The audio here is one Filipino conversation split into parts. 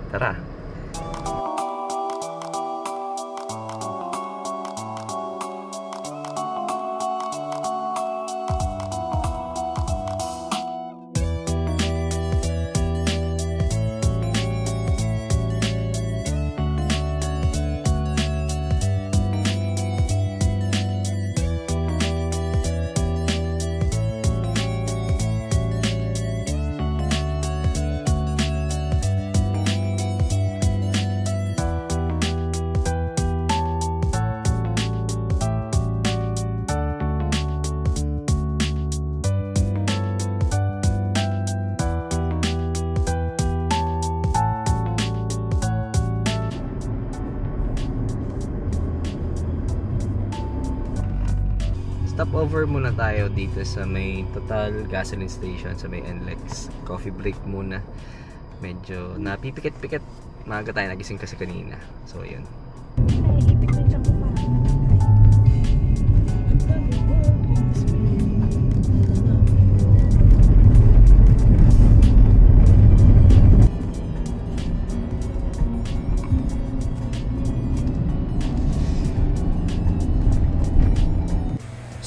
Tara. Stopover muna tayo dito sa may Total gasoline station sa may NLEX. Coffee break muna. Medyo napipikit-pikit. Maaga tayo nagising kasi kanina. So ayun.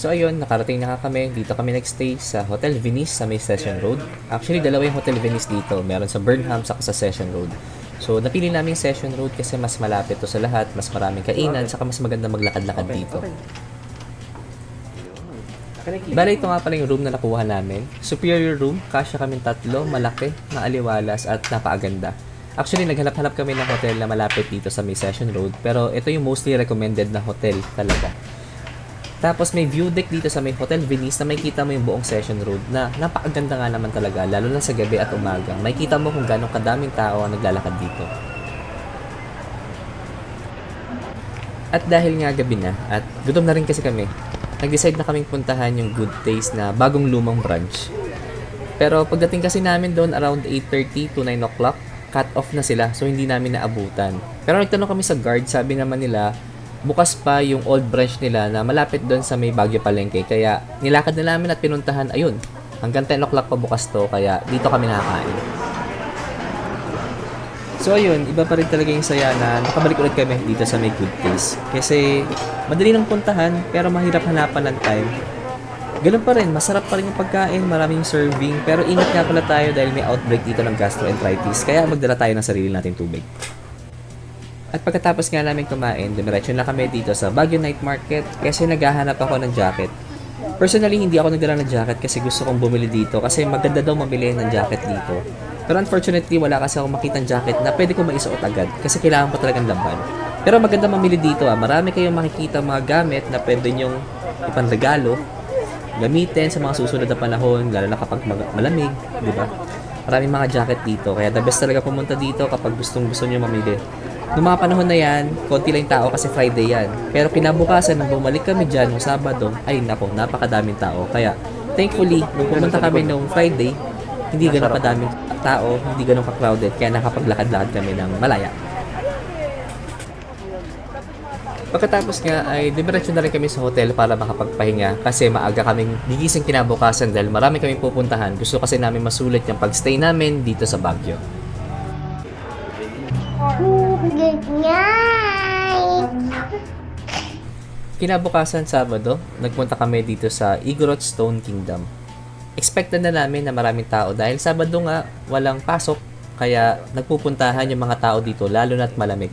So ayun, nakarating na kami. Dito kami nagstay sa Hotel Venice sa may Session Road. Actually, dalawa yung Hotel Venice dito. Meron sa Burnham saka sa Session Road. So napili namin Session Road kasi mas malapit to sa lahat, mas maraming kainan, saka mas maganda maglakad-lakad dito. Bale, ito nga pala yung room na nakuha namin. Superior room, kasya kaming tatlo, malaki, maaliwalas at napakaganda. Actually, naghanap-hanap kami ng hotel na malapit dito sa may Session Road, pero ito yung mostly recommended na hotel talaga. Tapos may view deck dito sa may Hotel Venice na makikita mo yung buong Session Road na napakaganda nga naman talaga, lalo na sa gabi at umaga. Makikita mo kung gano'ng kadaming tao ang naglalakad dito. At dahil nga gabi na at gutom na rin kasi kami, nag-decide na kaming puntahan yung Good Taste na bagong lumang branch. Pero pagdating kasi namin doon around 8:30 to 9 o'clock, cut off na sila, so hindi namin naabutan. Pero nagtanong kami sa guard, sabi naman nila bukas pa yung old branch nila na malapit doon sa may Baguio Palengke. Kaya nilakad na namin at pinuntahan, ayun, hanggang 10 o'clock pa bukas to, kaya dito kami nakakain. So ayun, iba pa rin talaga yung saya na nakabalik ulit kami dito sa may Good Taste. Kasi madali nang puntahan pero mahirap hanapan ng time. Ganun pa rin, masarap pa rin yung pagkain, maraming serving. Pero ingat nga pala tayo dahil may outbreak dito ng gastroenteritis, kaya magdala tayo ng sarili nating tubig. At pagkatapos nga namin kumain, dumiretso na kami dito sa Baguio Night Market kasi naghahanap ako ng jacket. Personally, hindi ako nagdala ng jacket kasi gusto kong bumili dito kasi maganda daw mamili ng jacket dito. Pero unfortunately, wala kasi akong makitang jacket na pwede ko maisuot agad kasi kailangan ko talagang laban. Pero maganda mamili dito marami kayong makikita mga gamit na pwede nyong ipanregalo, gamitin sa mga susunod na panahon, lalo na kapag malamig, di ba? Maraming mga jacket dito, kaya the best talaga pumunta dito kapag gusto nyo mamili. Noong mga panahon na yan, konti lang tao kasi Friday yan. Pero kinabukasan, nang bumalik kami dyan noong Sabado, ay nako, napakadaming tao. Kaya, thankfully, nung pumunta kami noong Friday, hindi ganun kadaming tao, hindi ganun ka-crowded, kaya nakapaglakad-lakad kami ng malaya. Pagkatapos nga, ay diretso na rin kami sa hotel para makapagpahinga kasi maaga kaming gigising kinabukasan dahil marami kaming pupuntahan. Gusto kasi namin masulit yung pagstay namin dito sa Baguio. Kinabukasan Sabado, nagpunta kami dito sa Igorot Stone Kingdom. Expected na namin na maraming tao dahil Sabado nga walang pasok, kaya nagpupuntahan yung mga tao dito lalo na't malamig.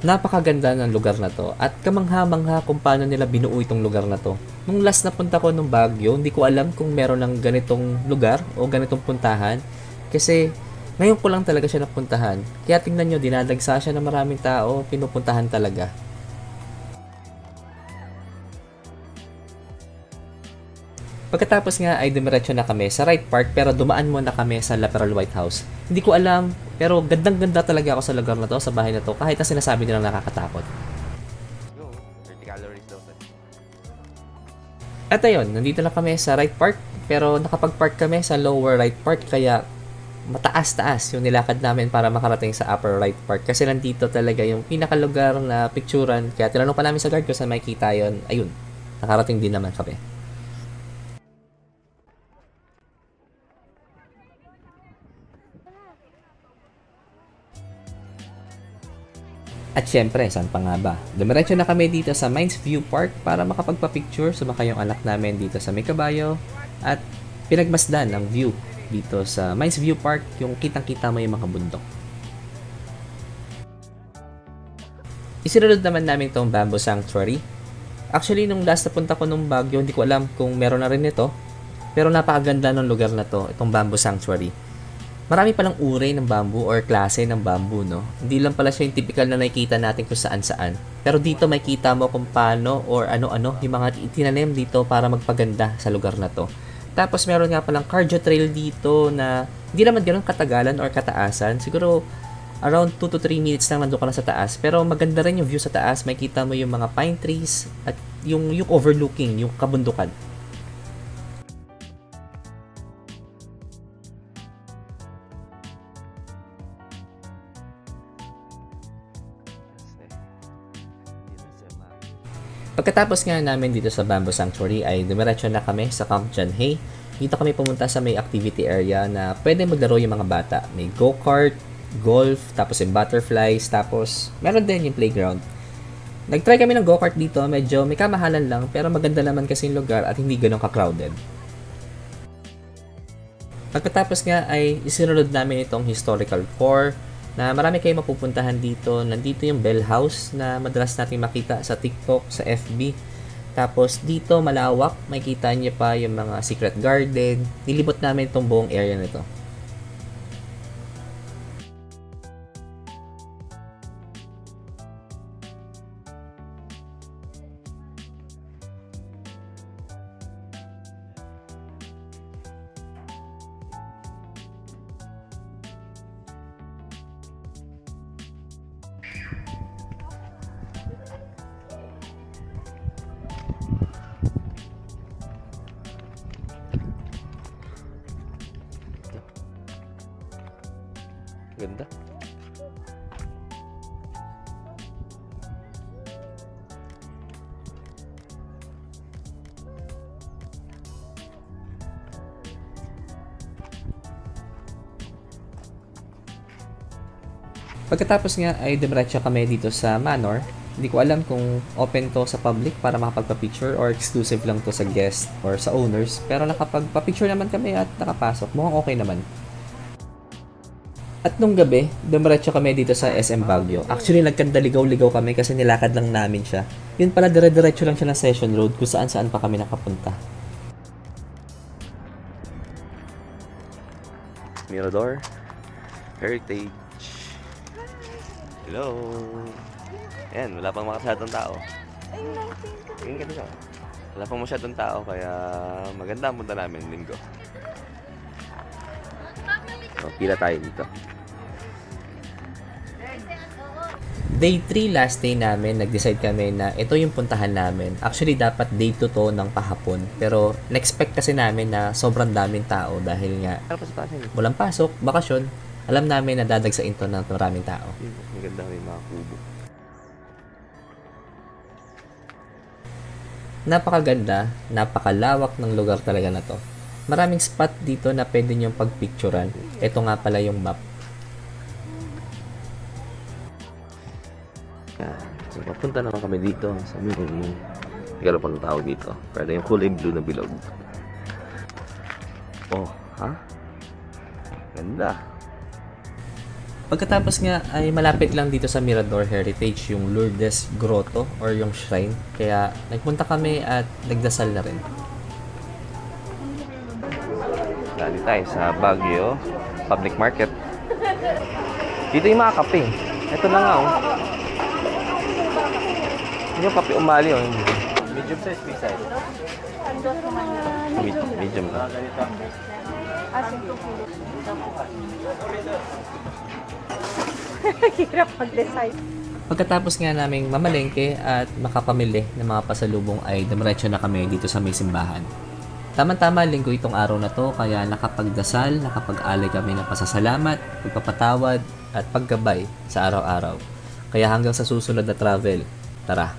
Napakaganda ng lugar na to at kamangha-mangha kung paano nila binuo itong lugar na to. Nung last na punta ko nung Baguio, hindi ko alam kung meron ng ganitong lugar o ganitong puntahan kasi ngayon ko lang talaga siya napuntahan. Kaya tingnan nyo, dinadagsa siya ng maraming tao, pinupuntahan talaga. Pagkatapos nga ay dumiretso na kami sa Wright Park pero dumaan muna kami sa La Pearl White House. Hindi ko alam pero gandang-ganda talaga ako sa lugar na to, sa bahay na to, kahit na sinasabi nilang nakakatakot. At ayun, nandito na kami sa Wright Park pero nakapag-park kami sa Lower Wright Park kaya mataas-taas yung nilakad namin para makarating sa Upper Wright Park kasi nandito talaga yung pinakalugar na picturean. Kaya tinanong pa namin sa guard ko saan makikita yun. Ayun, nakarating din naman kami. At syempre, saan pa nga ba? Dumiretso na kami dito sa Mines View Park para makapagpa-picture. Sumakay yung anak namin dito sa May Kabayo at pinagmasdan ang view dito sa Mines View Park, yung kitang-kita mo yung mga bundok. Isinunod naman namin itong Bamboo Sanctuary. Actually, nung last na punta ko nung Baguio, hindi ko alam kung meron na rin ito. Pero napakaganda ng lugar na to, itong Bamboo Sanctuary. Marami palang uri ng bamboo or klase ng bamboo, no? Hindi lang pala siya yung typical na nakikita natin kung saan-saan. Pero dito makita mo kung paano or ano-ano yung mga itinanim dito para magpaganda sa lugar na to. Tapos meron nga palang cardio trail dito na hindi naman ganoon katagalan or kataasan. Siguro around 2 to 3 minutes lang nandun ka na sa taas. Pero maganda rin yung view sa taas. Makita mo yung mga pine trees at yung overlooking, yung kabundukan. Pagkatapos nga namin dito sa Bamboo Sanctuary ay dumiretso na kami sa Camp John Hay. Dito kami pumunta sa may activity area na pwede maglaro yung mga bata. May go-kart, golf, tapos yung butterflies, tapos meron din yung playground. Nag-try kami ng go-kart dito, medyo may kamahalan lang pero maganda naman kasi yung lugar at hindi ganun ka-crowded. Pagkatapos nga ay isinunod namin itong historical core na marami kayong mapupuntahan dito. Nandito yung Bell House na madalas natin makita sa TikTok, sa FB. Tapos dito malawak, makikita niyo pa yung mga secret garden. Nilibot namin itong buong area nito. Ganda. Pagkatapos nga ay dumiretso kami dito sa Manor. Hindi ko alam kung open to sa public para makapagpa-picture or exclusive lang to sa guest or sa owners. Pero nakapagpa-picture naman kami at nakapasok. Mukhang okay naman. At nung gabi, dumiretso kami dito sa SM Baguio. Actually, nagkandaligaw-ligaw kami kasi nilakad lang namin siya. Yun pala, dire-diretso lang siya ng Session Road kung saan-saan pa kami nakapunta. Mirador Heritage. Hello. Ayan, wala pang makasyadong tao. Tingin ka dito. Wala pang masyadong tao kaya maganda ang punta namin linggo. So, pila tayo dito. Day 3, last day namin, nag-decide kami na ito yung puntahan namin. Actually, dapat day 2 to ng pahapon. Pero, na-expect kasi namin na sobrang daming tao dahil nga walang pasok, bakasyon. Alam namin na dadagsain to ng maraming tao. Ang ganda, may mga kubo. Napakaganda, napakalawak ng lugar talaga na to. Maraming spot dito na pwede niyong pagpicturan. Ito nga pala yung map. So, papunta naman kami dito sa may gano'n pa ng tawag dito. Pero yung kulay blue na bilog. Oh, ha? Ganda. Pagkatapos nga ay malapit lang dito sa Mirador Heritage yung Lourdes Grotto or yung shrine. Kaya nagpunta kami at nagdasal na rin. Dali tayo sa Baguio Public Market. Dito yung mga kape. Ito na nga, oh. Yung kape umali, oh. Medium size, big size. Medium na. Hirap mag-decide. Pagkatapos nga naming mamalengke at makapamili ng mga pasalubong ay dumiretso na kami dito sa may simbahan. Tama-tama linggo itong araw na to kaya nakapagdasal, nakapag-alay kami ng pasasalamat, pagpapatawad at paggabay sa araw-araw. Kaya hanggang sa susunod na travel, tara!